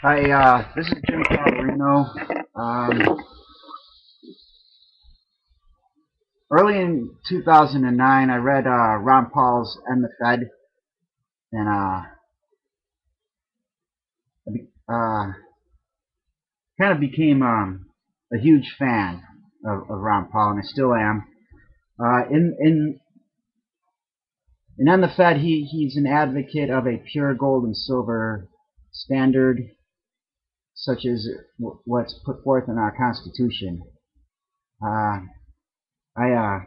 Hi, this is Jim Calderino. Um, Early in 2009, I read Ron Paul's End the Fed, and uh, kind of became a huge fan of Ron Paul, and I still am. In End the Fed, he's an advocate of a pure gold and silver standard, such as what's put forth in our Constitution. Uh, I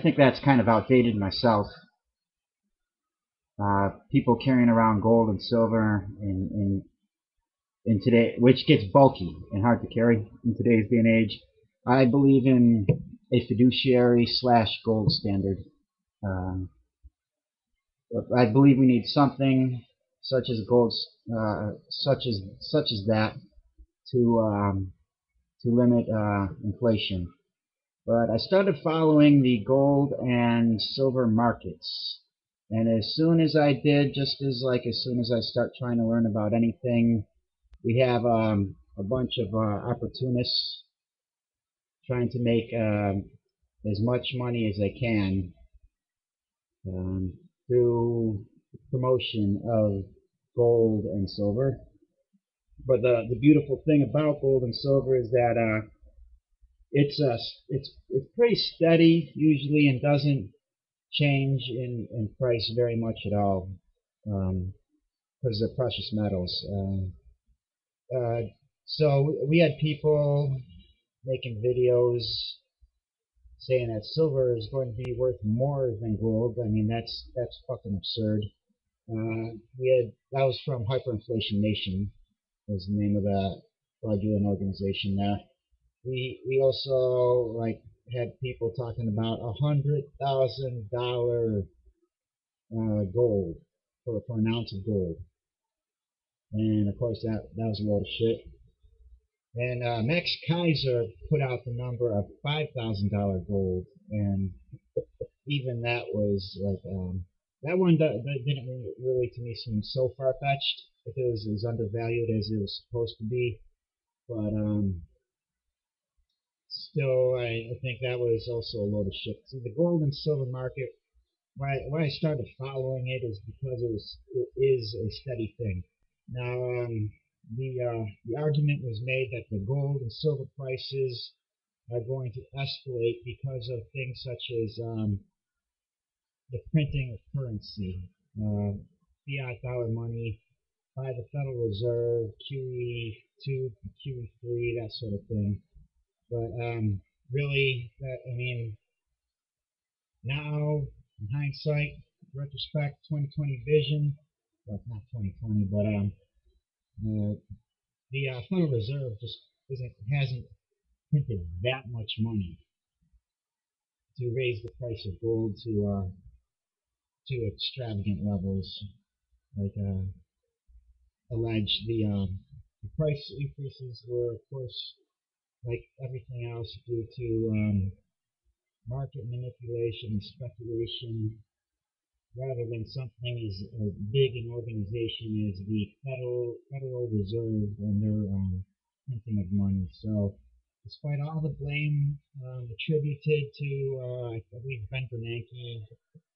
think that's kind of outdated myself. People carrying around gold and silver in today, which gets bulky and hard to carry in today's day and age. I believe in a fiduciary slash gold standard. Um, I believe we need something such as gold, such as that to limit inflation. But I started following the gold and silver markets. And as soon as I did, as soon as I start trying to learn about anything, we have a bunch of opportunists trying to make as much money as they can um, through promotion of gold and silver. But the beautiful thing about gold and silver is that it's uh, it's pretty steady usually and doesn't change in price very much at all because they're precious metals. So we had people making videos saying that silver is going to be worth more than gold. I mean, that's fucking absurd. We had that was from Hyperinflation Nation, was the name of the fraudulent organization there. We also like had people talking about $100,000 gold for an ounce of gold, and of course that was a load of shit. And Max Kaiser put out the number of $5,000 gold, and even that was like that one that didn't really to me seem so far fetched. If it was as undervalued as it was supposed to be, but still, I think that was also a load of shit. See, the gold and silver market, why I started following it is because it is a steady thing. Now, the argument was made that the gold and silver prices are going to escalate because of things such as the printing of currency, fiat dollar money by the Federal Reserve, QE2, QE3, that sort of thing. But really, I mean, now in hindsight, retrospect, 2020 vision, well, not 2020, but the Federal Reserve just hasn't printed that much money to raise the price of gold to extravagant levels, like alleged. The price increases were, of course, like everything else, due to market manipulation and speculation, rather than something as big an organization as the Federal Reserve and their printing of money. So, despite all the blame attributed to, I believe, Ben Bernanke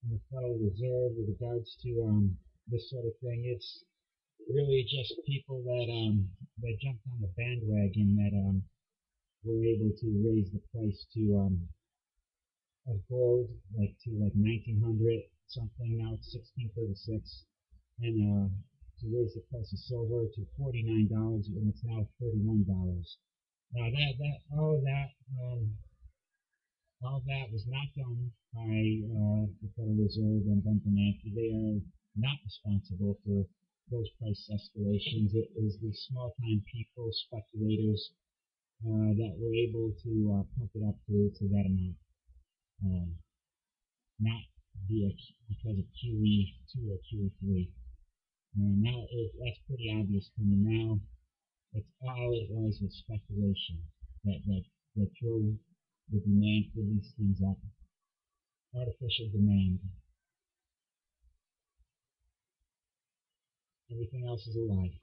and the Federal Reserve with regards to this sort of thing, it's really just people that jumped on the bandwagon that were able to raise the price to of gold to like 1900 something. Now it's 1636, and to raise the price of silver to $49, and it's now $31. Now that all that was not done by the Federal Reserve and Ben Bernanke. They are not responsible for those price escalations. It was the small-time people, speculators, that were able to pump it up to that amount. Um, Not because of QE2 or QE3. And now that's pretty obvious to me now. It's all it was speculation that drove the demand for these things up. Artificial demand. Everything else is a lie.